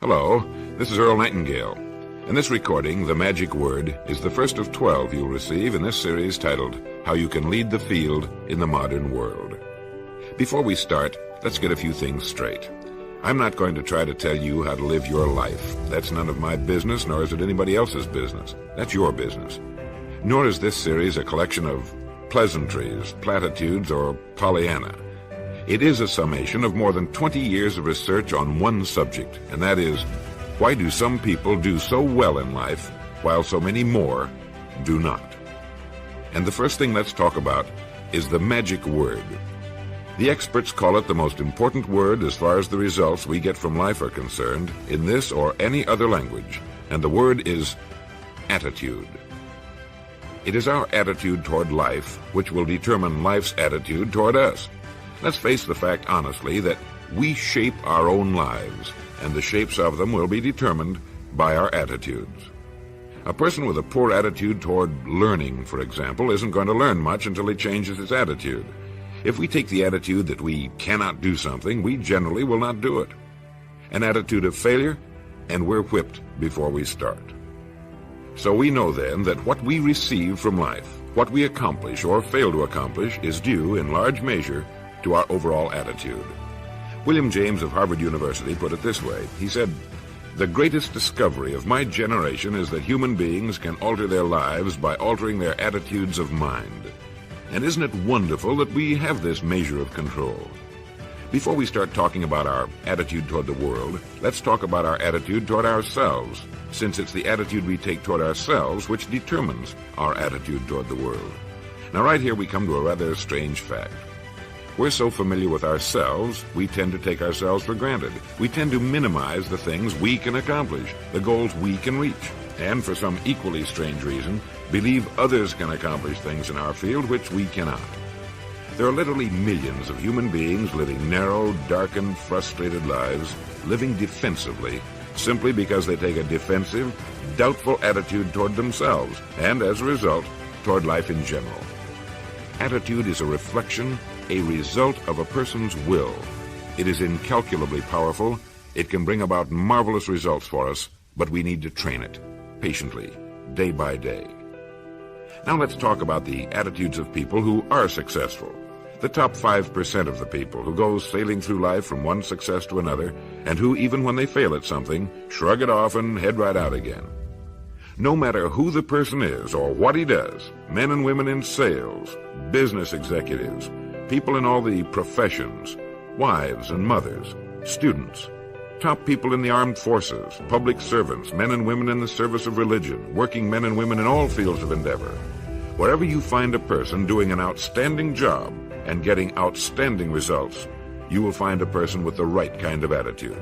Hello, this is Earl Nightingale. In this recording, the magic word is the first of 12 you'll receive in this series titled, How You Can Lead the Field in the Modern World. Before we start, let's get a few things straight. I'm not going to try to tell you how to live your life. That's none of my business, nor is it anybody else's business. That's your business. Nor is this series a collection of pleasantries, platitudes, or Pollyanna. It is a summation of more than 20 years of research on one subject, and that is, why do some people do so well in life, while so many more do not? And the first thing let's talk about is the magic word. The experts call it the most important word as far as the results we get from life are concerned, in this or any other language, and the word is attitude. It is our attitude toward life which will determine life's attitude toward us. Let's face the fact honestly that we shape our own lives, and the shapes of them will be determined by our attitudes. A person with a poor attitude toward learning, for example, isn't going to learn much until he changes his attitude. If we take the attitude that we cannot do something, we generally will not do it. An attitude of failure, and we're whipped before we start. So we know then that what we receive from life, what we accomplish or fail to accomplish, is due in large measure to our overall attitude. William James of Harvard University put it this way. He said, "The greatest discovery of my generation is that human beings can alter their lives by altering their attitudes of mind." And isn't it wonderful that we have this measure of control? Before we start talking about our attitude toward the world, let's talk about our attitude toward ourselves, since it's the attitude we take toward ourselves which determines our attitude toward the world. Now right here we come to a rather strange fact. We're so familiar with ourselves, we tend to take ourselves for granted. We tend to minimize the things we can accomplish, the goals we can reach, and for some equally strange reason, believe others can accomplish things in our field which we cannot. There are literally millions of human beings living narrow, darkened, frustrated lives, living defensively, simply because they take a defensive, doubtful attitude toward themselves, and as a result, toward life in general. Attitude is a reflection, a result of a person's will. It is incalculably powerful. It can bring about marvelous results for us, but we need to train it, patiently, day by day. Now let's talk about the attitudes of people who are successful. The top 5% of the people who go sailing through life from one success to another, and who, even when they fail at something, shrug it off and head right out again. No matter who the person is or what he does, men and women in sales, business executives, people in all the professions, wives and mothers, students, top people in the armed forces, public servants, men and women in the service of religion, working men and women in all fields of endeavor. Wherever you find a person doing an outstanding job and getting outstanding results, you will find a person with the right kind of attitude.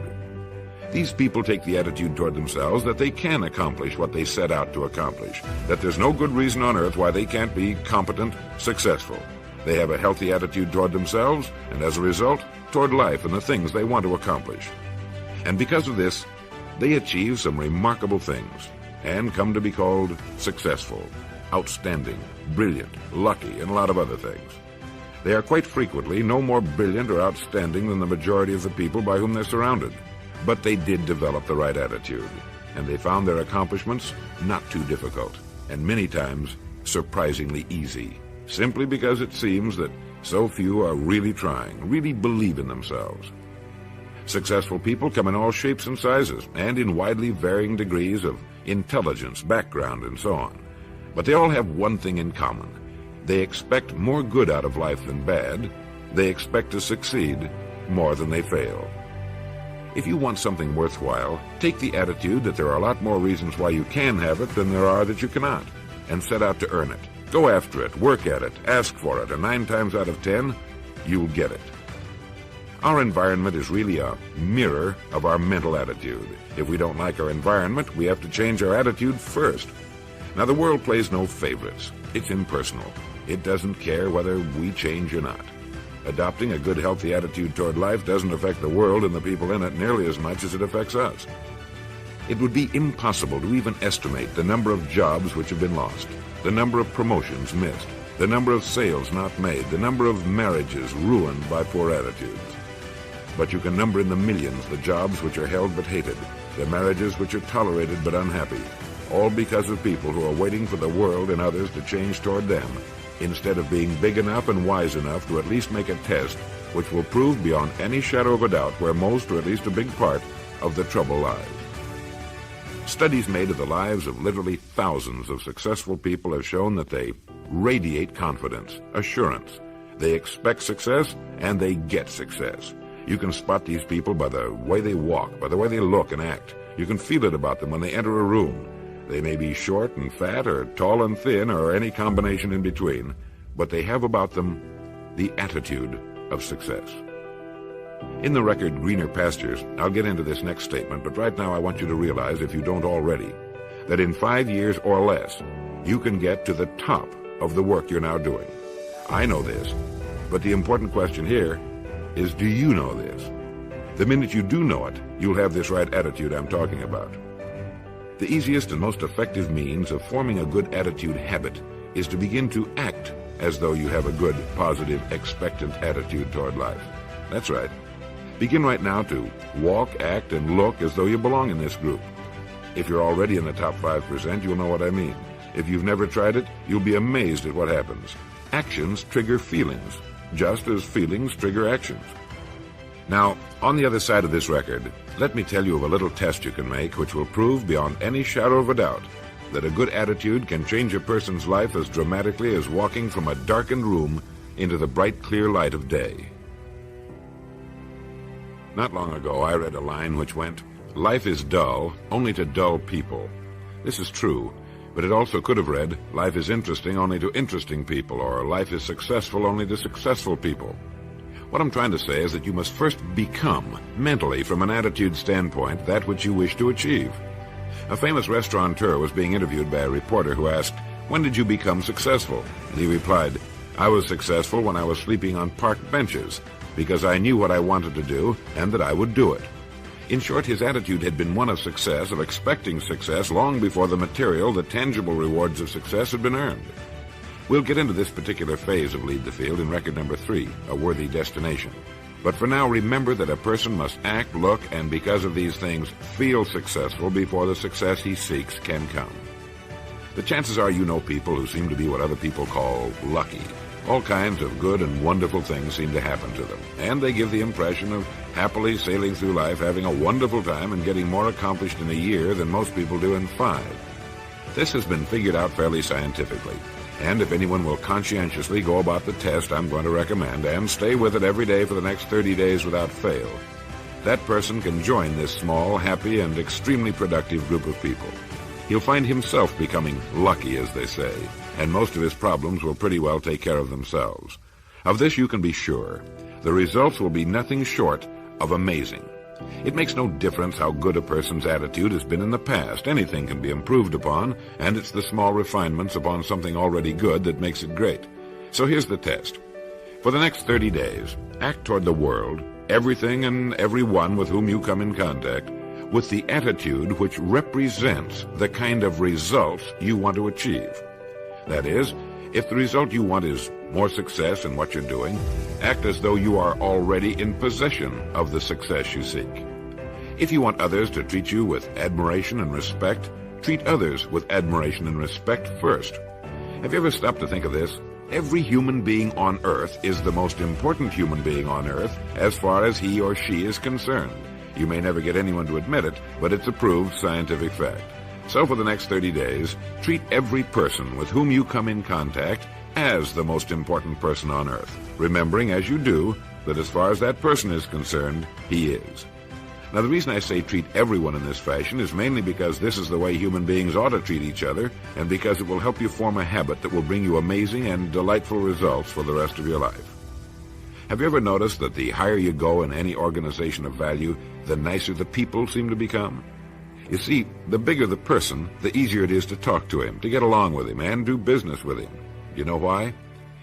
These people take the attitude toward themselves that they can accomplish what they set out to accomplish, that there's no good reason on earth why they can't be competent, successful. They have a healthy attitude toward themselves, and as a result, toward life and the things they want to accomplish. And because of this, they achieve some remarkable things, and come to be called successful, outstanding, brilliant, lucky, and a lot of other things. They are quite frequently no more brilliant or outstanding than the majority of the people by whom they're surrounded. But they did develop the right attitude, and they found their accomplishments not too difficult, and many times surprisingly easy, simply because it seems that so few are really trying, really believe in themselves. Successful people come in all shapes and sizes, and in widely varying degrees of intelligence, background, and so on. But they all have one thing in common. They expect more good out of life than bad. They expect to succeed more than they fail. If you want something worthwhile, take the attitude that there are a lot more reasons why you can have it than there are that you cannot, and set out to earn it. Go after it, work at it, ask for it, and 9 times out of 10, you'll get it. Our environment is really a mirror of our mental attitude. If we don't like our environment, we have to change our attitude first. Now, the world plays no favorites. It's impersonal. It doesn't care whether we change or not. Adopting a good, healthy attitude toward life doesn't affect the world and the people in it nearly as much as it affects us. It would be impossible to even estimate the number of jobs which have been lost, the number of promotions missed, the number of sales not made, the number of marriages ruined by poor attitudes. but you can number in the millions the jobs which are held but hated, the marriages which are tolerated but unhappy, all because of people who are waiting for the world and others to change toward them, instead of being big enough and wise enough to at least make a test which will prove beyond any shadow of a doubt where most, or at least a big part, of the trouble lies. Studies made of the lives of literally thousands of successful people have shown that they radiate confidence, assurance. They expect success, and they get success. You can spot these people by the way they walk, by the way they look and act. You can feel it about them when they enter a room. They may be short and fat, or tall and thin, or any combination in between, but they have about them the attitude of success. In the record Greener Pastures, I'll get into this next statement, but right now I want you to realize, if you don't already, that in 5 years or less, you can get to the top of the work you're now doing. I know this, but the important question here is, do you know this? The minute you do know it, you'll have this right attitude I'm talking about. The easiest and most effective means of forming a good attitude habit is to begin to act as though you have a good, positive, expectant attitude toward life. That's right. Begin right now to walk, act, and look as though you belong in this group. If you're already in the top 5%, you'll know what I mean. If you've never tried it, you'll be amazed at what happens. Actions trigger feelings, just as feelings trigger actions. Now, on the other side of this record, let me tell you of a little test you can make which will prove beyond any shadow of a doubt that a good attitude can change a person's life as dramatically as walking from a darkened room into the bright, clear light of day. Not long ago, I read a line which went, "Life is dull only to dull people." This is true, but it also could have read, "Life is interesting only to interesting people," or "Life is successful only to successful people." What I'm trying to say is that you must first become, mentally, from an attitude standpoint, that which you wish to achieve. A famous restaurateur was being interviewed by a reporter who asked, "When did you become successful?" And he replied, "I was successful when I was sleeping on park benches, because I knew what I wanted to do and that I would do it." In short, his attitude had been one of success, of expecting success, long before the material, the tangible rewards of success had been earned. We'll get into this particular phase of Lead the Field in record number 3, A Worthy Destination. But for now, remember that a person must act, look, and because of these things, feel successful before the success he seeks can come. The chances are you know people who seem to be what other people call lucky. All kinds of good and wonderful things seem to happen to them, and they give the impression of happily sailing through life, having a wonderful time, and getting more accomplished in a year than most people do in 5. This has been figured out fairly scientifically. And if anyone will conscientiously go about the test I'm going to recommend and stay with it every day for the next 30 days without fail, that person can join this small, happy, and extremely productive group of people. He'll find himself becoming lucky, as they say, and most of his problems will pretty well take care of themselves. Of this you can be sure. The results will be nothing short of amazing. It makes no difference how good a person's attitude has been in the past. Anything can be improved upon, and it's the small refinements upon something already good that makes it great. So here's the test. For the next 30 days, act toward the world, everything and everyone with whom you come in contact, with the attitude which represents the kind of results you want to achieve. That is, if the result you want is more success in what you're doing, act as though you are already in possession of the success you seek. If you want others to treat you with admiration and respect, treat others with admiration and respect first. Have you ever stopped to think of this? Every human being on earth is the most important human being on earth as far as he or she is concerned. You may never get anyone to admit it, but it's a proved scientific fact. So for the next 30 days, treat every person with whom you come in contact as the most important person on earth, remembering as you do that as far as that person is concerned, he is. Now, the reason I say treat everyone in this fashion is mainly because this is the way human beings ought to treat each other, and because it will help you form a habit that will bring you amazing and delightful results for the rest of your life. Have you ever noticed that the higher you go in any organization of value, the nicer the people seem to become? You see, the bigger the person, the easier it is to talk to him, to get along with him, and do business with him. You know why?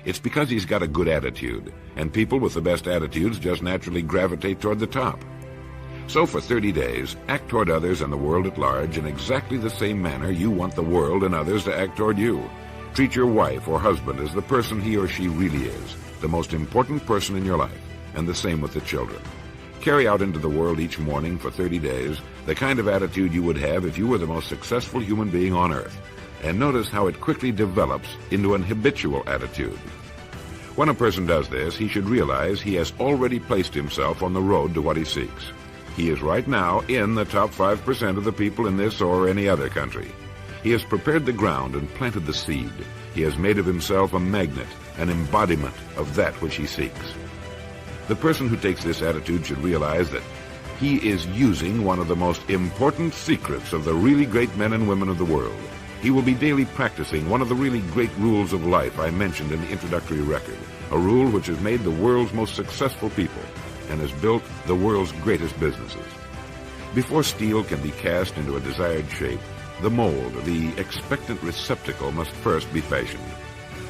It's because he's got a good attitude, and people with the best attitudes just naturally gravitate toward the top. So for 30 days, act toward others and the world at large in exactly the same manner you want the world and others to act toward you. Treat your wife or husband as the person he or she really is, the most important person in your life, and the same with the children. Carry out into the world each morning for 30 days the kind of attitude you would have if you were the most successful human being on earth, and notice how it quickly develops into an habitual attitude. When a person does this, he should realize he has already placed himself on the road to what he seeks. He is right now in the top 5% of the people in this or any other country. He has prepared the ground and planted the seed. He has made of himself a magnet, an embodiment of that which he seeks. The person who takes this attitude should realize that he is using one of the most important secrets of the really great men and women of the world. He will be daily practicing one of the really great rules of life I mentioned in the introductory record, a rule which has made the world's most successful people and has built the world's greatest businesses. Before steel can be cast into a desired shape, the mold, the expectant receptacle, must first be fashioned.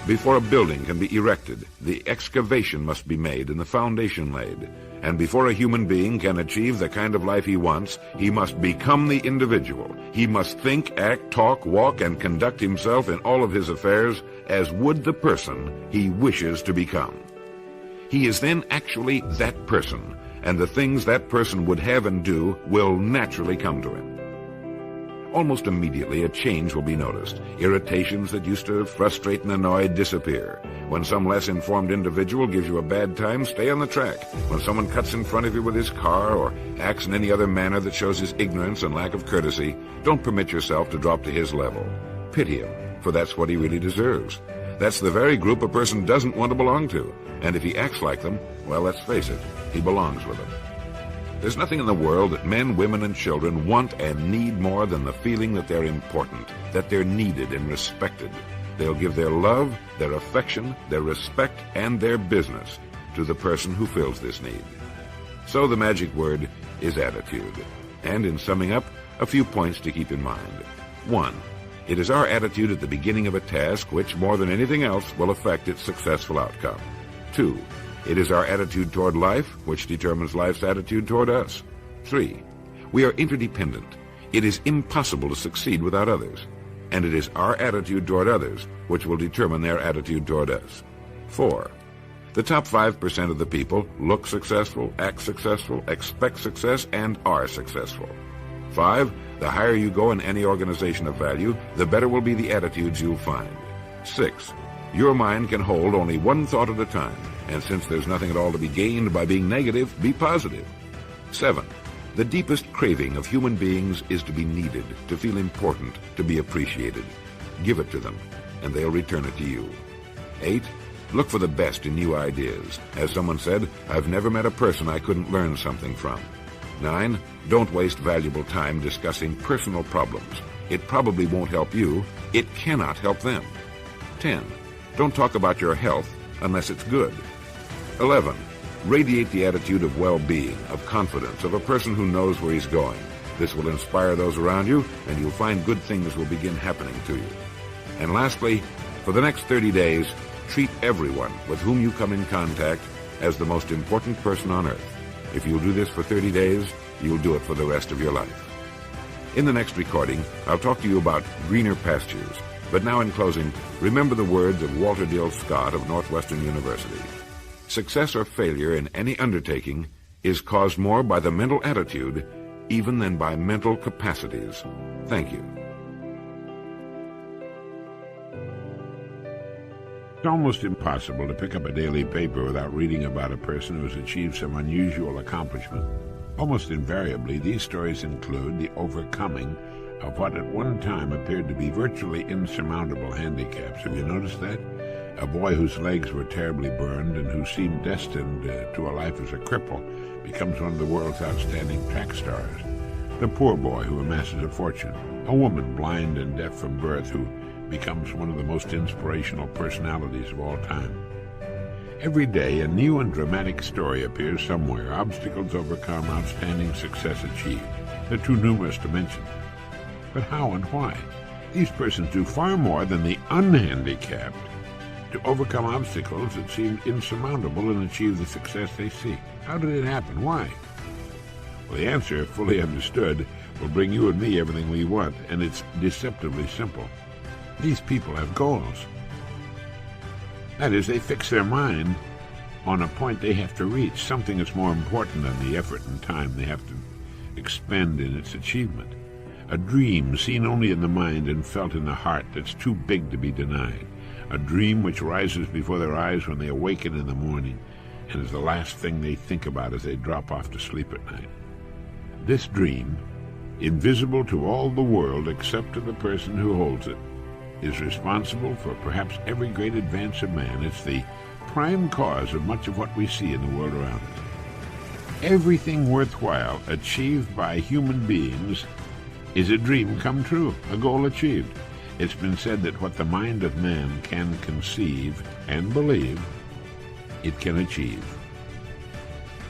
Before a building can be erected, the excavation must be made and the foundation laid. And before a human being can achieve the kind of life he wants, he must become the individual. He must think, act, talk, walk, and conduct himself in all of his affairs as would the person he wishes to become. He is then actually that person, and the things that person would have and do will naturally come to him. Almost immediately, a change will be noticed. Irritations that used to frustrate and annoy disappear. When some less informed individual gives you a bad time, stay on the track. When someone cuts in front of you with his car or acts in any other manner that shows his ignorance and lack of courtesy, don't permit yourself to drop to his level. Pity him, for that's what he really deserves. That's the very group a person doesn't want to belong to. And if he acts like them, well, let's face it, he belongs with them. There's nothing in the world that men, women, and children want and need more than the feeling that they're important, that they're needed and respected. They'll give their love, their affection, their respect, and their business to the person who fills this need. So the magic word is attitude. And in summing up, a few points to keep in mind. 1. It is our attitude at the beginning of a task which, more than anything else, will affect its successful outcome. 2. It is our attitude toward life which determines life's attitude toward us. 3. We are interdependent. It is impossible to succeed without others. And it is our attitude toward others which will determine their attitude toward us. 4. The top 5% of the people look successful, act successful, expect success, and are successful. 5. The higher you go in any organization of value, the better will be the attitudes you'll find. 6. Your mind can hold only one thought at a time. And since there's nothing at all to be gained by being negative, be positive. 7. The deepest craving of human beings is to be needed, to feel important, to be appreciated. Give it to them, and they'll return it to you. 8. Look for the best in new ideas. As someone said, I've never met a person I couldn't learn something from. 9. Don't waste valuable time discussing personal problems. It probably won't help you. It cannot help them. 10. Don't talk about your health unless it's good. 11. Radiate the attitude of well-being, of confidence, of a person who knows where he's going. This will inspire those around you, and you'll find good things will begin happening to you. And lastly, for the next 30 days, treat everyone with whom you come in contact as the most important person on earth. If you'll do this for 30 days, you'll do it for the rest of your life. In the next recording, I'll talk to you about greener pastures. But now in closing, remember the words of Walter Dill Scott of Northwestern University. Success or failure in any undertaking is caused more by the mental attitude even than by mental capacities. Thank you. It's almost impossible to pick up a daily paper without reading about a person who has achieved some unusual accomplishment. Almost invariably, these stories include the overcoming of what at one time appeared to be virtually insurmountable handicaps. Have you noticed that? A boy whose legs were terribly burned and who seemed destined to a life as a cripple becomes one of the world's outstanding track stars. The poor boy who amasses a fortune. A woman blind and deaf from birth who becomes one of the most inspirational personalities of all time. Every day, a new and dramatic story appears somewhere. Obstacles overcome, outstanding success achieved. They're too numerous to mention. But how and why? These persons do far more than the unhandicapped to overcome obstacles that seemed insurmountable and achieve the success they seek. How did it happen? Why? Well, the answer, if fully understood, will bring you and me everything we want, and it's deceptively simple. These people have goals. That is, they fix their mind on a point they have to reach, something that's more important than the effort and time they have to expend in its achievement. A dream seen only in the mind and felt in the heart that's too big to be denied. A dream which rises before their eyes when they awaken in the morning and is the last thing they think about as they drop off to sleep at night. This dream, invisible to all the world except to the person who holds it, is responsible for perhaps every great advance of man. It's the prime cause of much of what we see in the world around us. Everything worthwhile achieved by human beings is a dream come true, a goal achieved. It's been said that what the mind of man can conceive and believe, it can achieve.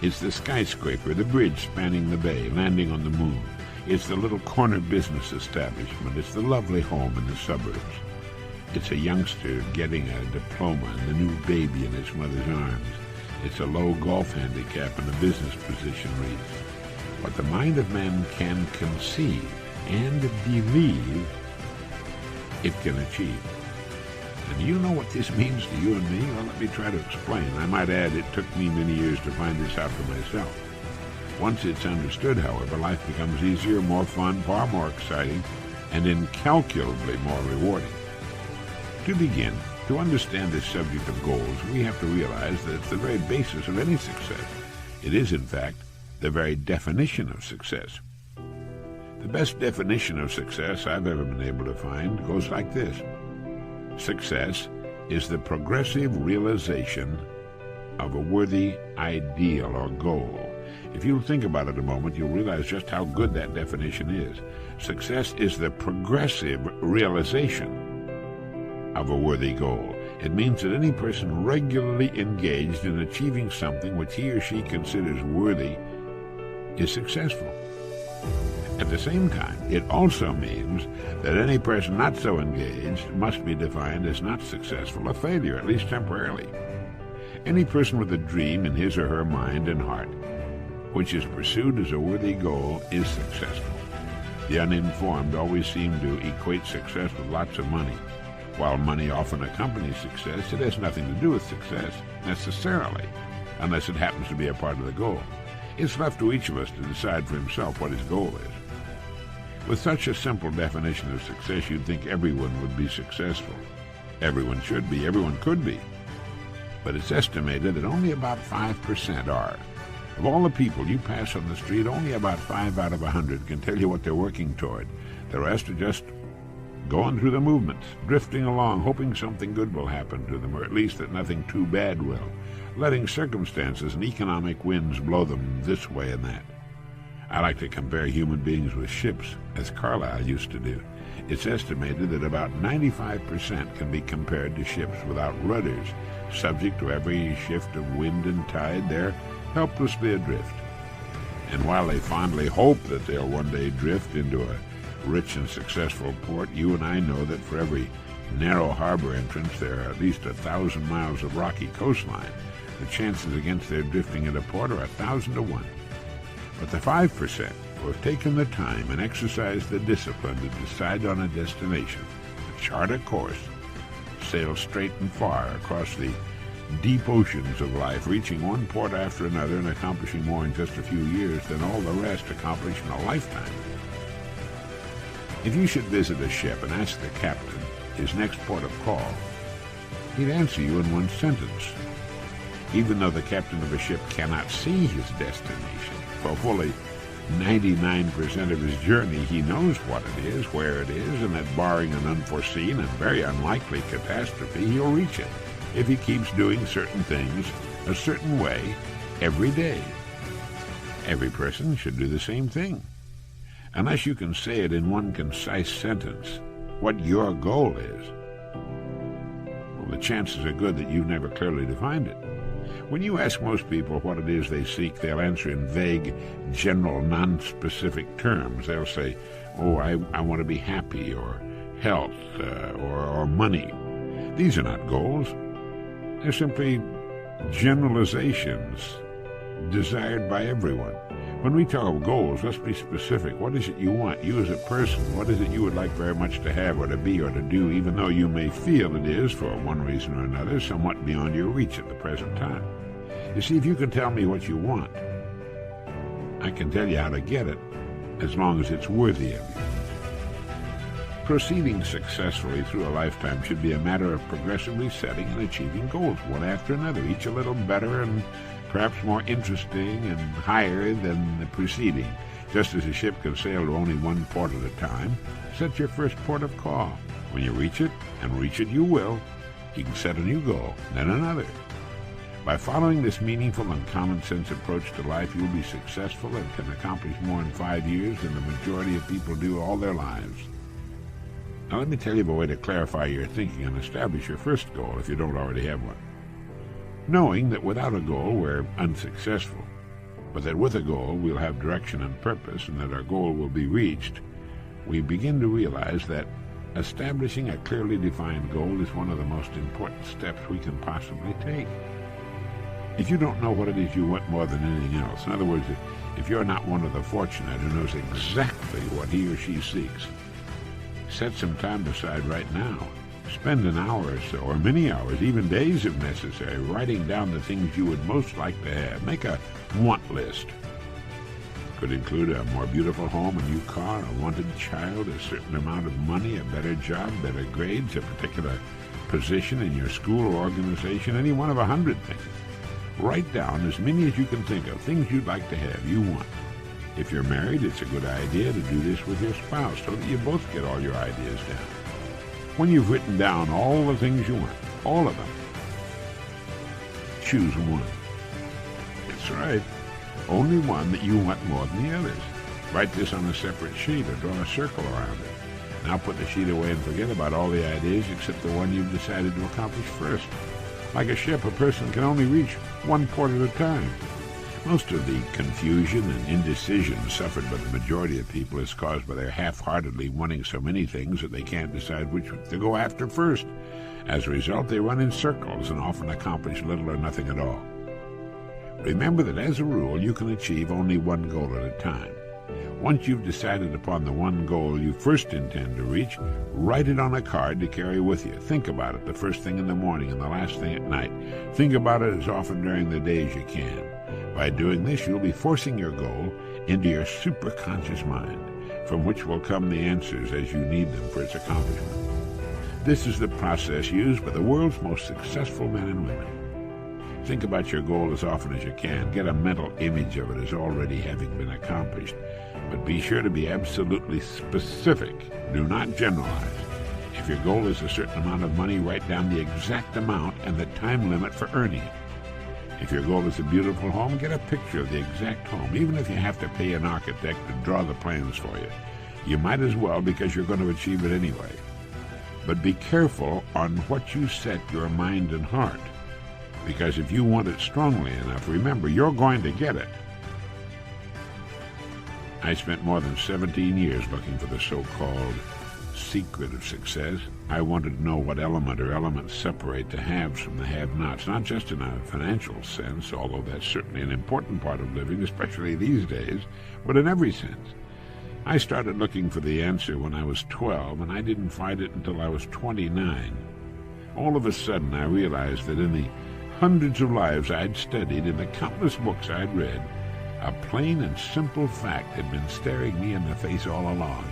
It's the skyscraper, the bridge spanning the bay, landing on the moon. It's the little corner business establishment. It's the lovely home in the suburbs. It's a youngster getting a diploma and the new baby in its mother's arms. It's a low golf handicap and a business position reached. What the mind of man can conceive and believe, it can achieve. And you know what this means to you and me? Well, let me try to explain. I might add, it took me many years to find this out for myself. Once it's understood, however, life becomes easier, more fun, far more exciting, and incalculably more rewarding. To begin, to understand this subject of goals, we have to realize that it's the very basis of any success. It is, in fact, the very definition of success. The best definition of success I've ever been able to find goes like this. Success is the progressive realization of a worthy ideal or goal. If you think about it a moment, you'll realize just how good that definition is. Success is the progressive realization of a worthy goal. It means that any person regularly engaged in achieving something which he or she considers worthy is successful. At the same time, it also means that any person not so engaged must be defined as not successful, a failure, at least temporarily. Any person with a dream in his or her mind and heart, which is pursued as a worthy goal, is successful. The uninformed always seem to equate success with lots of money. While money often accompanies success, it has nothing to do with success, necessarily, unless it happens to be a part of the goal. It's left to each of us to decide for himself what his goal is. With such a simple definition of success, you'd think everyone would be successful. Everyone should be, everyone could be. But it's estimated that only about 5% are. Of all the people you pass on the street, only about 5 out of 100 can tell you what they're working toward. The rest are just going through the movements, drifting along, hoping something good will happen to them, or at least that nothing too bad will, letting circumstances and economic winds blow them this way and that. I like to compare human beings with ships, as Carlyle used to do. It's estimated that about 95% can be compared to ships without rudders, subject to every shift of wind and tide. They're helplessly adrift. And while they fondly hope that they'll one day drift into a rich and successful port, you and I know that for every narrow harbor entrance there are at least 1,000 miles of rocky coastline. The chances against their drifting into port are 1,000 to 1. But the 5% who have taken the time and exercised the discipline to decide on a destination, to chart a course, sail straight and far across the deep oceans of life, reaching one port after another and accomplishing more in just a few years than all the rest accomplish in a lifetime. If you should visit a ship and ask the captain his next port of call, he'd answer you in one sentence. Even though the captain of a ship cannot see his destination, for fully 99% of his journey he knows what it is, where it is, and that barring an unforeseen and very unlikely catastrophe, he'll reach it if he keeps doing certain things a certain way every day. Every person should do the same thing. Unless you can say it in one concise sentence, what your goal is, well, the chances are good that you've never clearly defined it. When you ask most people what it is they seek, they'll answer in vague, general, non-specific terms. They'll say, oh, I want to be happy, or health, or money. These are not goals. They're simply generalizations desired by everyone. When we talk of goals, let's be specific. What is it you want, you as a person? What is it you would like very much to have or to be or to do, even though you may feel it is, for one reason or another, somewhat beyond your reach at the present time? You see, if you can tell me what you want, I can tell you how to get it, as long as it's worthy of you. Proceeding successfully through a lifetime should be a matter of progressively setting and achieving goals, one after another, each a little better and perhaps more interesting and higher than the preceding. Just as a ship can sail to only one port at a time, set your first port of call. When you reach it, and reach it you will, you can set a new goal, then another. By following this meaningful and common-sense approach to life, you'll be successful and can accomplish more in 5 years than the majority of people do all their lives. Now let me tell you of a way to clarify your thinking and establish your first goal if you don't already have one. Knowing that without a goal we're unsuccessful, but that with a goal we'll have direction and purpose and that our goal will be reached, we begin to realize that establishing a clearly defined goal is one of the most important steps we can possibly take. If you don't know what it is you want more than anything else, in other words, if you're not one of the fortunate who knows exactly what he or she seeks, set some time aside right now. Spend an hour or so, or many hours, even days if necessary, writing down the things you would most like to have. Make a want list. Could include a more beautiful home, a new car, a wanted child, a certain amount of money, a better job, better grades, a particular position in your school or organization, any one of 100 things. Write down as many as you can think of, things you'd like to have, you want. If you're married, it's a good idea to do this with your spouse so that you both get all your ideas down. When you've written down all the things you want, all of them, choose one. That's right. Only one that you want more than the others. Write this on a separate sheet or draw a circle around it. Now put the sheet away and forget about all the ideas except the one you've decided to accomplish first. Like a ship, a person can only reach one port at a time. Most of the confusion and indecision suffered by the majority of people is caused by their half-heartedly wanting so many things that they can't decide which to go after first. As a result, they run in circles and often accomplish little or nothing at all. Remember that as a rule, you can achieve only one goal at a time. Once you've decided upon the one goal you first intend to reach, write it on a card to carry with you. Think about it the first thing in the morning and the last thing at night. Think about it as often during the day as you can. By doing this, you'll be forcing your goal into your superconscious mind, from which will come the answers as you need them for its accomplishment. This is the process used by the world's most successful men and women. Think about your goal as often as you can. Get a mental image of it as already having been accomplished. But be sure to be absolutely specific. Do not generalize. If your goal is a certain amount of money, write down the exact amount and the time limit for earning it. If your goal is a beautiful home, get a picture of the exact home, even if you have to pay an architect to draw the plans for you. You might as well, because you're going to achieve it anyway. But be careful on what you set your mind and heart, because if you want it strongly enough, remember, you're going to get it. I spent more than 17 years looking for the so-called secret of success. I wanted to know what element or elements separate the haves from the have-nots, not just in a financial sense, although that's certainly an important part of living, especially these days, but in every sense. I started looking for the answer when I was 12, and I didn't find it until I was 29. All of a sudden, I realized that in the hundreds of lives I'd studied, in the countless books I'd read, a plain and simple fact had been staring me in the face all along,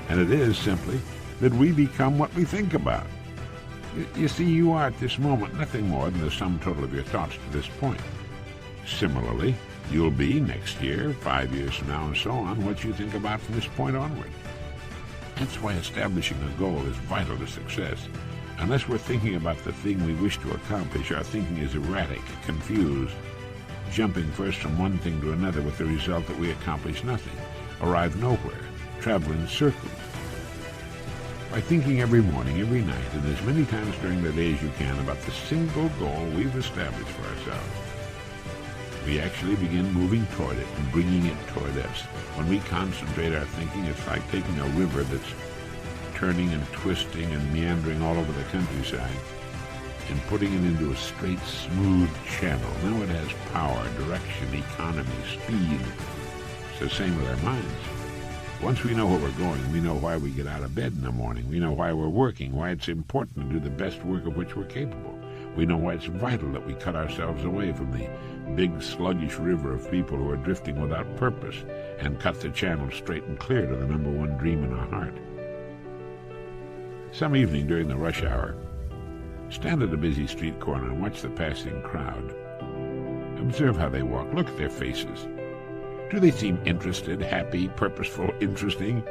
and it is simply that we become what we think about. You see, you are at this moment nothing more than the sum total of your thoughts to this point. Similarly, you'll be next year, 5 years from now, and so on, what you think about from this point onward. That's why establishing a goal is vital to success. Unless we're thinking about the thing we wish to accomplish, our thinking is erratic, confused, jumping first from one thing to another with the result that we accomplish nothing, arrive nowhere, travel in circles. By thinking every morning, every night, and as many times during the day as you can about the single goal we've established for ourselves, we actually begin moving toward it and bringing it toward us. When we concentrate our thinking, it's like taking a river that's turning and twisting and meandering all over the countryside and putting it into a straight, smooth channel. Now it has power, direction, economy, speed. It's the same with our minds. Once we know where we're going, we know why we get out of bed in the morning. We know why we're working, why it's important to do the best work of which we're capable. We know why it's vital that we cut ourselves away from the big, sluggish river of people who are drifting without purpose and cut the channel straight and clear to the number one dream in our heart. Some evening during the rush hour, stand at a busy street corner and watch the passing crowd. Observe how they walk. Look at their faces. Do they seem interested, happy, purposeful, interesting?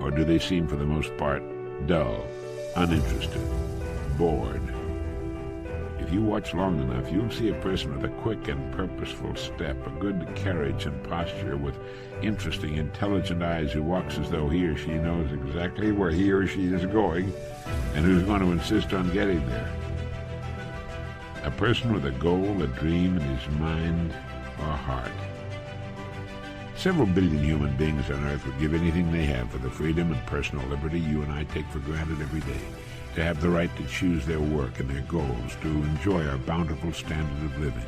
Or do they seem, for the most part, dull, uninterested, bored? If you watch long enough, you'll see a person with a quick and purposeful step, a good carriage and posture, with interesting, intelligent eyes, who walks as though he or she knows exactly where he or she is going and who's going to insist on getting there. A person with a goal, a dream in his mind or heart. Several billion human beings on Earth would give anything they have for the freedom and personal liberty you and I take for granted every day, to have the right to choose their work and their goals, to enjoy our bountiful standard of living,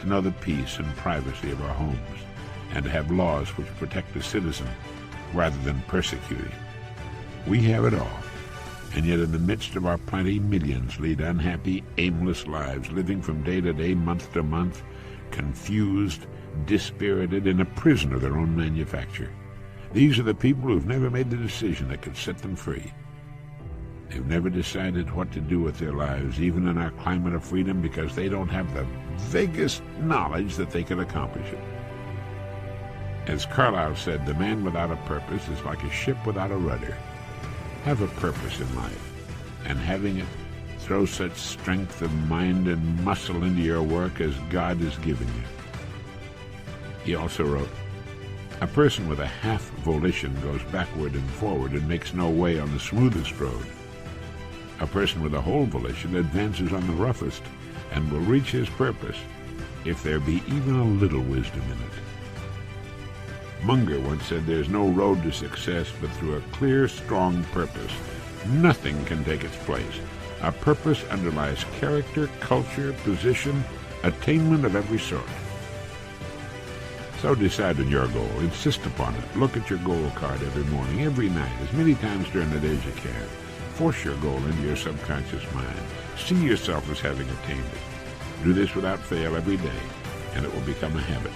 to know the peace and privacy of our homes, and to have laws which protect the citizen rather than persecute him. We have it all, and yet in the midst of our plenty, millions lead unhappy, aimless lives, living from day to day, month to month, confused, dispirited, in a prison of their own manufacture. These are the people who've never made the decision that could set them free. They've never decided what to do with their lives, even in our climate of freedom, because they don't have the vaguest knowledge that they can accomplish it. As Carlyle said, the man without a purpose is like a ship without a rudder. Have a purpose in life, and having it, throw such strength of mind and muscle into your work as God has given you. He also wrote, a person with a half volition goes backward and forward and makes no way on the smoothest road. A person with a whole volition advances on the roughest and will reach his purpose if there be even a little wisdom in it. Munger once said, there's no road to success but through a clear, strong purpose. Nothing can take its place. A purpose underlies character, culture, position, attainment of every sort. So decide on your goal. Insist upon it. Look at your goal card every morning, every night, as many times during the day as you can. Force your goal into your subconscious mind. See yourself as having attained it. Do this without fail every day, and it will become a habit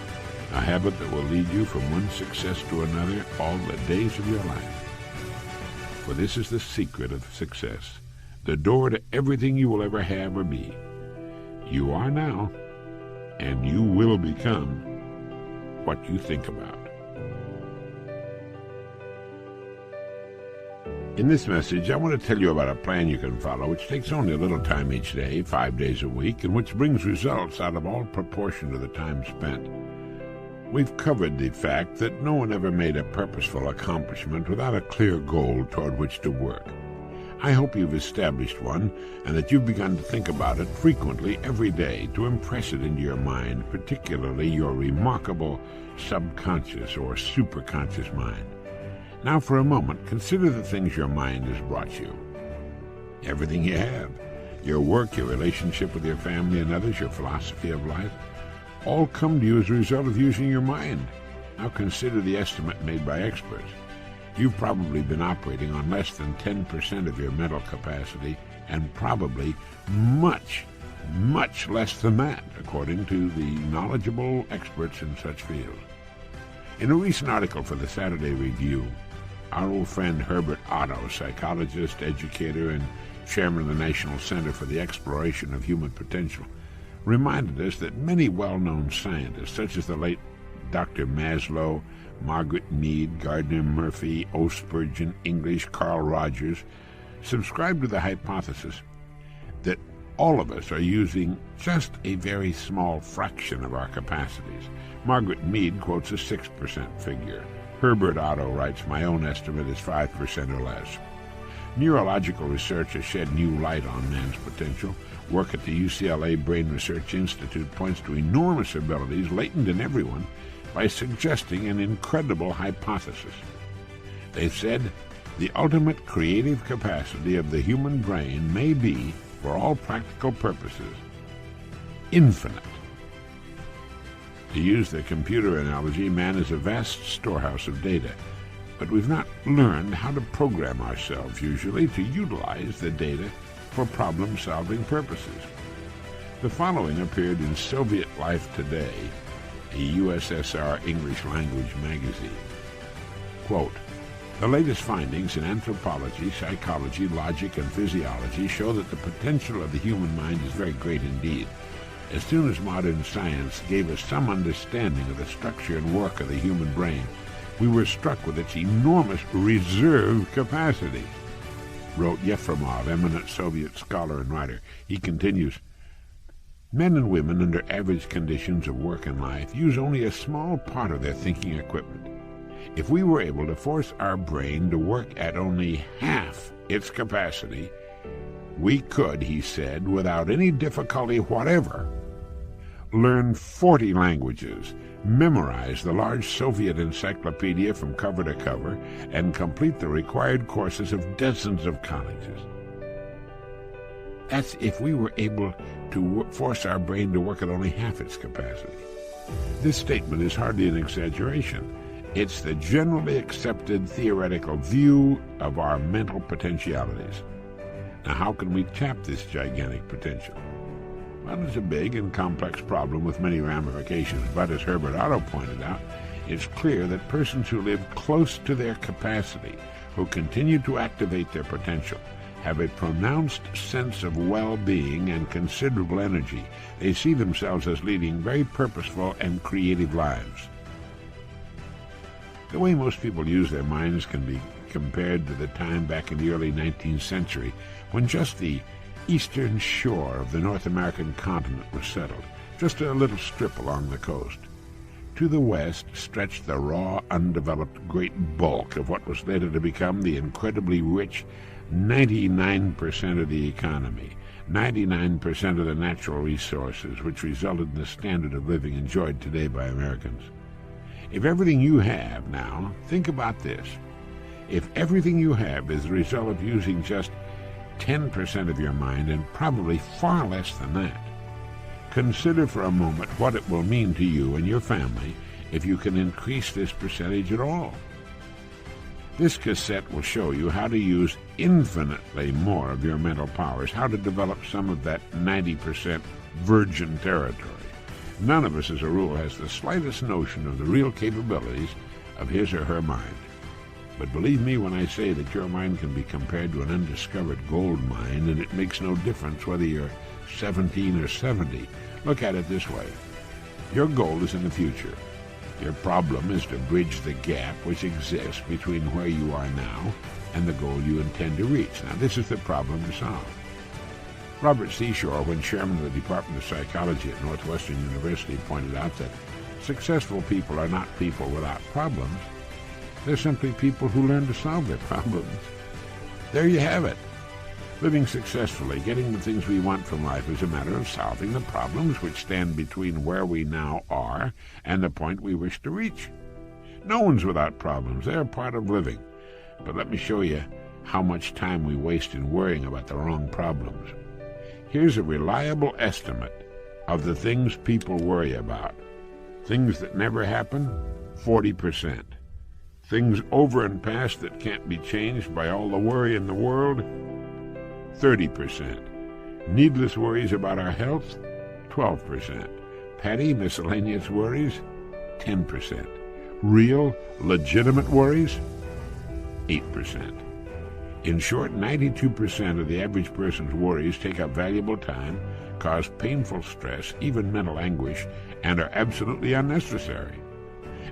that will lead you from one success to another all the days of your life. For this is the secret of success, the door to everything you will ever have or be. You are now, and you will become what you think about. In this message, I want to tell you about a plan you can follow which takes only a little time each day, 5 days a week, and which brings results out of all proportion to the time spent. We've covered the fact that no one ever made a purposeful accomplishment without a clear goal toward which to work. I hope you've established one, and that you've begun to think about it frequently every day to impress it into your mind, particularly your remarkable subconscious or superconscious mind. Now for a moment, consider the things your mind has brought you. Everything you have, your work, your relationship with your family and others, your philosophy of life, all come to you as a result of using your mind. Now consider the estimate made by experts. You've probably been operating on less than 10% of your mental capacity, and probably much, much less than that, according to the knowledgeable experts in such fields. In a recent article for the Saturday Review, our old friend Herbert Otto, psychologist, educator, and chairman of the National Center for the Exploration of Human Potential, reminded us that many well-known scientists, such as the late Dr. Maslow, Margaret Mead, Gardner Murphy, O. Spurgeon, English, Carl Rogers, subscribe to the hypothesis that all of us are using just a very small fraction of our capacities. Margaret Mead quotes a 6% figure. Herbert Otto writes, my own estimate is 5% or less. Neurological research has shed new light on man's potential. Work at the UCLA Brain Research Institute points to enormous abilities latent in everyone by suggesting an incredible hypothesis. They've said the ultimate creative capacity of the human brain may be, for all practical purposes, infinite. To use the computer analogy, man is a vast storehouse of data, but we've not learned how to program ourselves usually to utilize the data for problem-solving purposes. The following appeared in Soviet Life Today, a USSR English language magazine. Quote, "The latest findings in anthropology, psychology, logic, and physiology show that the potential of the human mind is very great indeed. As soon as modern science gave us some understanding of the structure and work of the human brain, we were struck with its enormous reserve capacity," wrote Yefremov, eminent Soviet scholar and writer. He continues, "Men and women under average conditions of work and life use only a small part of their thinking equipment. If we were able to force our brain to work at only half its capacity, we could," he said, "without any difficulty whatever, learn 40 languages, memorize the large Soviet encyclopedia from cover to cover, and complete the required courses of dozens of colleges." That's if we were able to force our brain to work at only half its capacity. This statement is hardly an exaggeration. It's the generally accepted theoretical view of our mental potentialities. Now, how can we tap this gigantic potential? Well, it's a big and complex problem with many ramifications, but as Herbert Otto pointed out, it's clear that persons who live close to their capacity, who continue to activate their potential, have a pronounced sense of well-being and considerable energy. They see themselves as leading very purposeful and creative lives. The way most people use their minds can be compared to the time back in the early 19th century when just the eastern shore of the North American continent was settled, just a little strip along the coast. To the west stretched the raw, undeveloped great bulk of what was later to become the incredibly rich 99% of the economy, 99% of the natural resources, which resulted in the standard of living enjoyed today by Americans. If everything you have now, think about this. If everything you have is the result of using just 10% of your mind, and probably far less than that, consider for a moment what it will mean to you and your family if you can increase this percentage at all. This cassette will show you how to use infinitely more of your mental powers, how to develop some of that 90% virgin territory. None of us, as a rule, has the slightest notion of the real capabilities of his or her mind. But believe me when I say that your mind can be compared to an undiscovered gold mine, and it makes no difference whether you're 17 or 70. Look at it this way. Your goal is in the future. Your problem is to bridge the gap which exists between where you are now and the goal you intend to reach. Now, this is the problem to solve. Robert Seashore, when chairman of the Department of Psychology at Northwestern University, pointed out that successful people are not people without problems. They're simply people who learn to solve their problems. There you have it. Living successfully, getting the things we want from life, is a matter of solving the problems which stand between where we now are and the point we wish to reach. No one's without problems. They're part of living. But let me show you how much time we waste in worrying about the wrong problems. Here's a reliable estimate of the things people worry about. Things that never happen, 40%. Things over and past that can't be changed by all the worry in the world, 30%. Needless worries about our health, 12%. Petty, miscellaneous worries, 10%. Real, legitimate worries, 8%. In short, 92% of the average person's worries take up valuable time, cause painful stress, even mental anguish, and are absolutely unnecessary.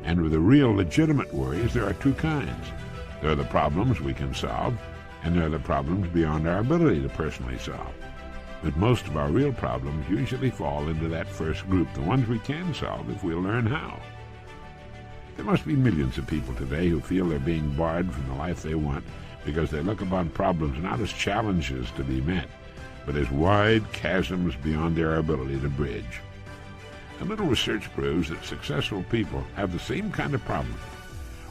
And with the real legitimate worries, there are two kinds. There are the problems we can solve, and there are the problems beyond our ability to personally solve. But most of our real problems usually fall into that first group, the ones we can solve if we'll learn how. There must be millions of people today who feel they're being barred from the life they want because they look upon problems not as challenges to be met, but as wide chasms beyond their ability to bridge. A little research proves that successful people have the same kind of problem.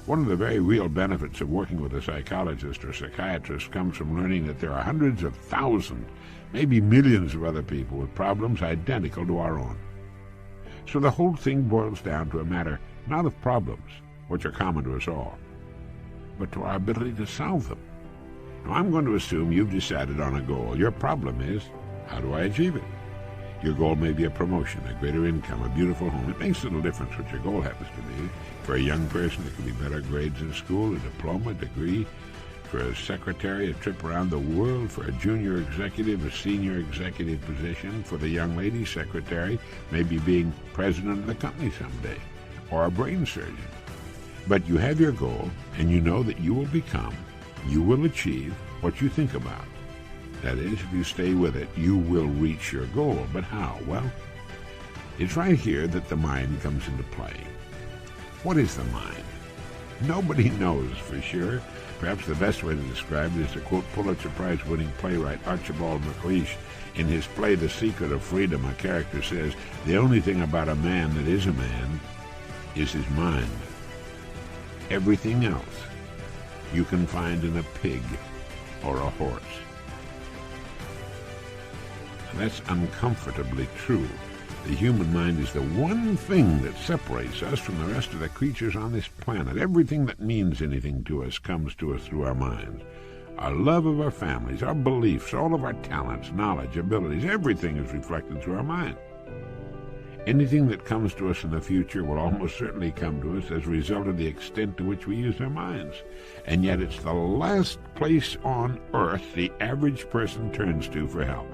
One of the very real benefits of working with a psychologist or psychiatrist comes from learning that there are hundreds of thousands, maybe millions of other people with problems identical to our own. So the whole thing boils down to a matter not of problems, which are common to us all, but to our ability to solve them. Now, I'm going to assume you've decided on a goal. Your problem is, how do I achieve it? Your goal may be a promotion, a greater income, a beautiful home. It makes little difference what your goal happens to be. For a young person, it could be better grades in school, a diploma, a degree. For a secretary, a trip around the world. For a junior executive, a senior executive position. For the young lady secretary, maybe being president of the company someday, or a brain surgeon. But you have your goal, and you know that you will achieve what you think about. That is, if you stay with it, you will reach your goal. But how? Well, it's right here that the mind comes into play. What is the mind? Nobody knows for sure. Perhaps the best way to describe it is to quote Pulitzer Prize-winning playwright Archibald MacLeish. In his play The Secret of Freedom, a character says, "The only thing about a man that is a man is his mind. Everything else you can find in a pig or a horse." That's uncomfortably true. The human mind is the one thing that separates us from the rest of the creatures on this planet. Everything that means anything to us comes to us through our minds. Our love of our families, our beliefs, all of our talents, knowledge, abilities, everything is reflected through our mind. Anything that comes to us in the future will almost certainly come to us as a result of the extent to which we use our minds. And yet it's the last place on earth the average person turns to for help.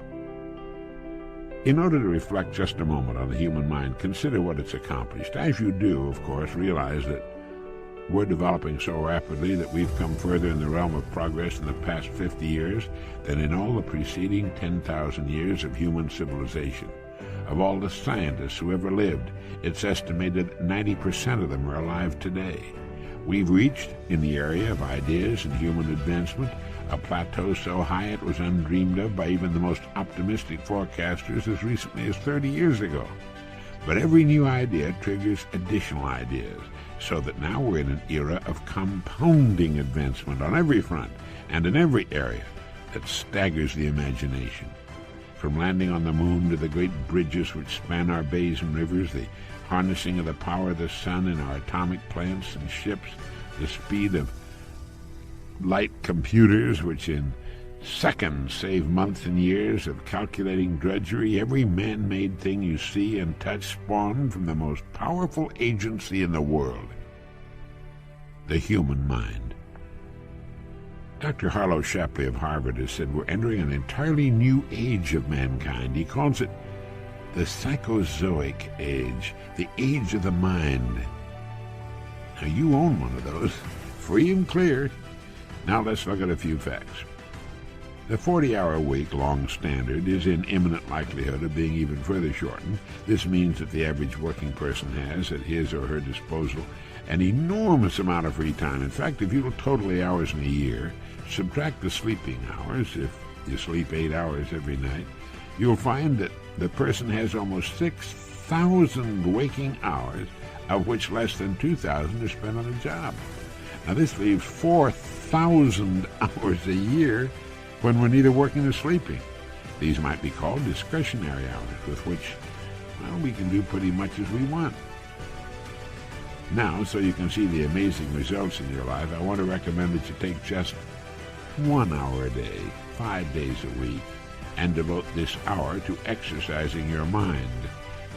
In order to reflect just a moment on the human mind, consider what it's accomplished. As you do, of course, realize that we're developing so rapidly that we've come further in the realm of progress in the past 50 years than in all the preceding 10,000 years of human civilization. Of all the scientists who ever lived, it's estimated 90% of them are alive today. We've reached, in the area of ideas and human advancement, a plateau so high it was undreamed of by even the most optimistic forecasters as recently as 30 years ago. But every new idea triggers additional ideas, so that now we're in an era of compounding advancement on every front and in every area that staggers the imagination. From landing on the moon to the great bridges which span our bays and rivers, the harnessing of the power of the sun in our atomic plants and ships, the speed of light computers which in seconds save months and years of calculating drudgery. Every man-made thing you see and touch spawned from the most powerful agency in the world, the human mind. Dr. Harlow Shapley of Harvard has said we're entering an entirely new age of mankind. He calls it the psychozoic age, the age of the mind. Now, you own one of those, free and clear. Now let's look at a few facts. The 40-hour week long standard is in imminent likelihood of being even further shortened. This means that the average working person has at his or her disposal an enormous amount of free time. In fact, if you total the hours in a year, subtract the sleeping hours, if you sleep 8 hours every night, you'll find that the person has almost 6,000 waking hours, of which less than 2,000 are spent on a job. Now this leaves 4,000 hours a year when we're neither working nor sleeping. These might be called discretionary hours, with which, well, we can do pretty much as we want. Now, so you can see the amazing results in your life, I want to recommend that you take just 1 hour a day, 5 days a week, and devote this hour to exercising your mind.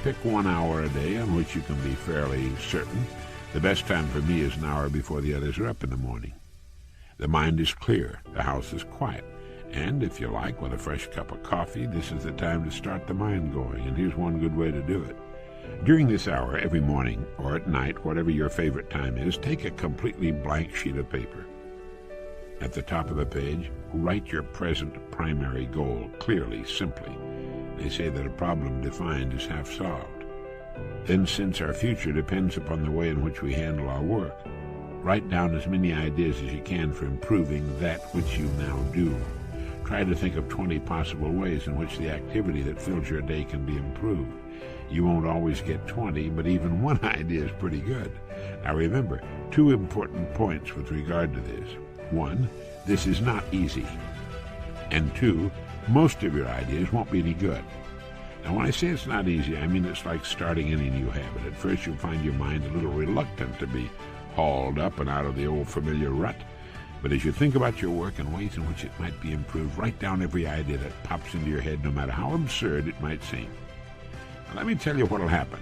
Pick 1 hour a day on which you can be fairly certain. The best time for me is an hour before the others are up in the morning. The mind is clear, the house is quiet, and if you like, with a fresh cup of coffee, this is the time to start the mind going, and here's one good way to do it. During this hour, every morning or at night, whatever your favorite time is, take a completely blank sheet of paper. At the top of the page, write your present primary goal clearly, simply. They say that a problem defined is half solved. Then, since our future depends upon the way in which we handle our work, write down as many ideas as you can for improving that which you now do. Try to think of 20 possible ways in which the activity that fills your day can be improved. You won't always get 20, but even one idea is pretty good. Now remember, 2 important points with regard to this. 1, this is not easy. And 2, most of your ideas won't be any good. Now when I say it's not easy, I mean it's like starting any new habit. At first you'll find your mind a little reluctant to be hauled up and out of the old familiar rut. But as you think about your work and ways in which it might be improved, write down every idea that pops into your head, no matter how absurd it might seem. Now, let me tell you what will happen.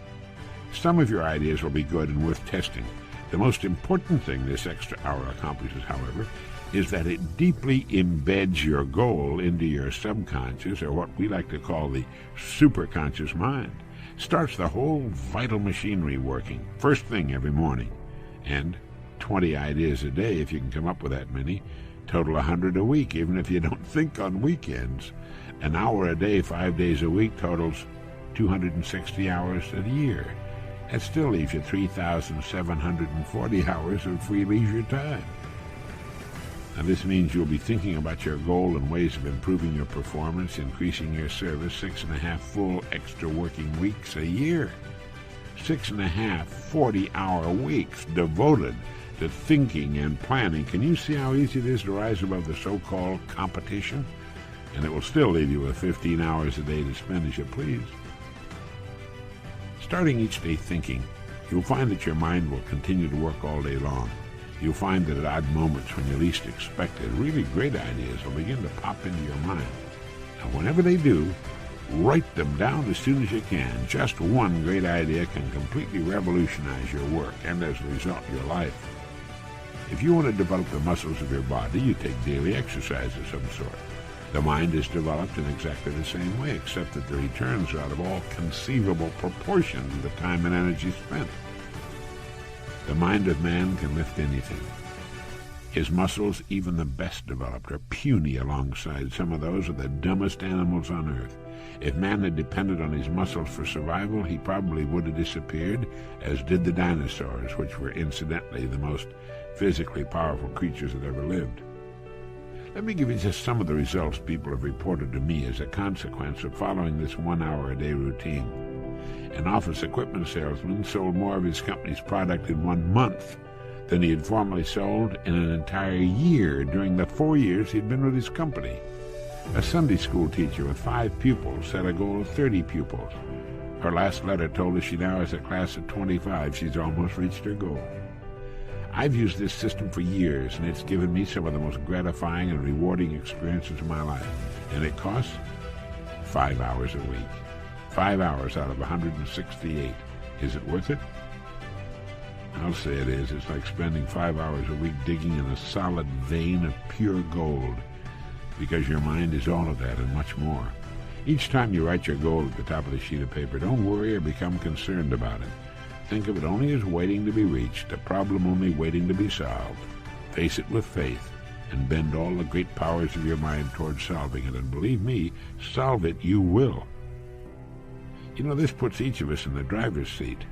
Some of your ideas will be good and worth testing. The most important thing this extra hour accomplishes, however, is that it deeply embeds your goal into your subconscious, or what we like to call the superconscious mind. Starts the whole vital machinery working, first thing every morning. And 20 ideas a day, if you can come up with that many, total 100 a week, even if you don't think on weekends. An hour a day, 5 days a week, totals 260 hours a year. That still leaves you 3,740 hours of free leisure time. Now, this means you'll be thinking about your goal and ways of improving your performance, increasing your service, 6.5 full extra working weeks a year. 6.5 40-hour weeks devoted to thinking and planning. Can you see how easy it is to rise above the so-called competition? And it will still leave you with 15 hours a day to spend as you please. Starting each day thinking, you'll find that your mind will continue to work all day long. You'll find that at odd moments when you least expect it, really great ideas will begin to pop into your mind. And whenever they do, write them down as soon as you can. Just one great idea can completely revolutionize your work and, as a result, your life. If you want to develop the muscles of your body, you take daily exercise of some sort. The mind is developed in exactly the same way, except that the returns are out of all conceivable proportion to the time and energy spent. The mind of man can lift anything. His muscles, even the best developed, are puny alongside some of those of the dumbest animals on earth. If man had depended on his muscles for survival, he probably would have disappeared, as did the dinosaurs, which were incidentally the most physically powerful creatures that ever lived. Let me give you just some of the results people have reported to me as a consequence of following this 1 hour a day routine. An office equipment salesman sold more of his company's product in 1 month than he had formerly sold in an entire year during the 4 years he'd been with his company. A Sunday school teacher with 5 pupils set a goal of 30 pupils. Her last letter told us she now has a class of 25. She's almost reached her goal. I've used this system for years, and it's given me some of the most gratifying and rewarding experiences of my life. And it costs 5 hours a week. 5 hours out of 168. Is it worth it? I'll say it is. It's like spending 5 hours a week digging in a solid vein of pure gold, because your mind is all of that and much more. Each time you write your goal at the top of the sheet of paper, don't worry or become concerned about it. Think of it only as waiting to be reached, a problem only waiting to be solved. Face it with faith, and bend all the great powers of your mind towards solving it. And believe me, solve it you will. You know, this puts each of us in the driver's seat.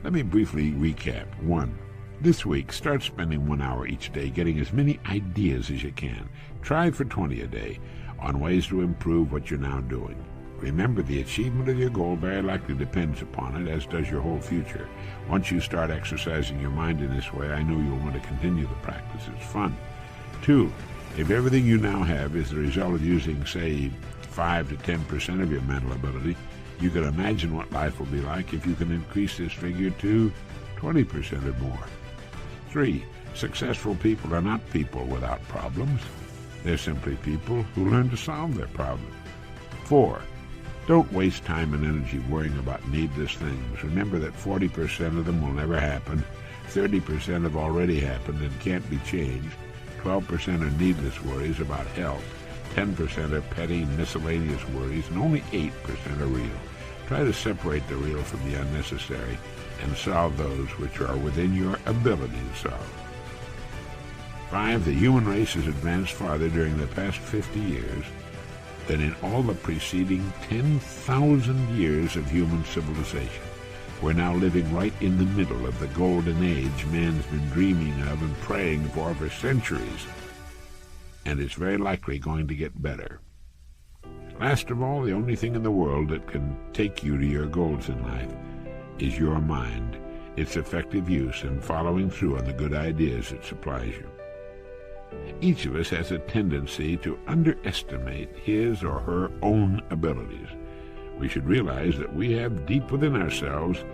Let me briefly recap. 1. This week, start spending 1 hour each day getting as many ideas as you can. Try for 20 a day on ways to improve what you're now doing. Remember, the achievement of your goal very likely depends upon it, as does your whole future. Once you start exercising your mind in this way, I know you'll want to continue the practice. It's fun. 2, if everything you now have is the result of using, say, 5 to 10% of your mental ability, you can imagine what life will be like if you can increase this figure to 20% or more. 3, successful people are not people without problems. They're simply people who learn to solve their problems. 4, don't waste time and energy worrying about needless things. Remember that 40% of them will never happen, 30% have already happened and can't be changed, 12% are needless worries about health, 10% are petty, miscellaneous worries, and only 8% are real. Try to separate the real from the unnecessary and solve those which are within your ability to solve. 5, the human race has advanced farther during the past 50 years than in all the preceding 10,000 years of human civilization. We're now living right in the middle of the golden age man's been dreaming of and praying for centuries. And it's very likely going to get better. Last of all, the only thing in the world that can take you to your goals in life is your mind, its effective use, and following through on the good ideas it supplies you. Each of us has a tendency to underestimate his or her own abilities. We should realize that we have deep within ourselves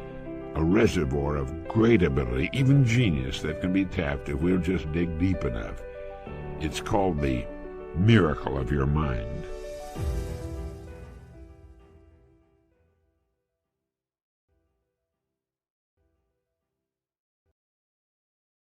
a reservoir of great ability, even genius, that can be tapped if we'll just dig deep enough. It's called the miracle of your mind.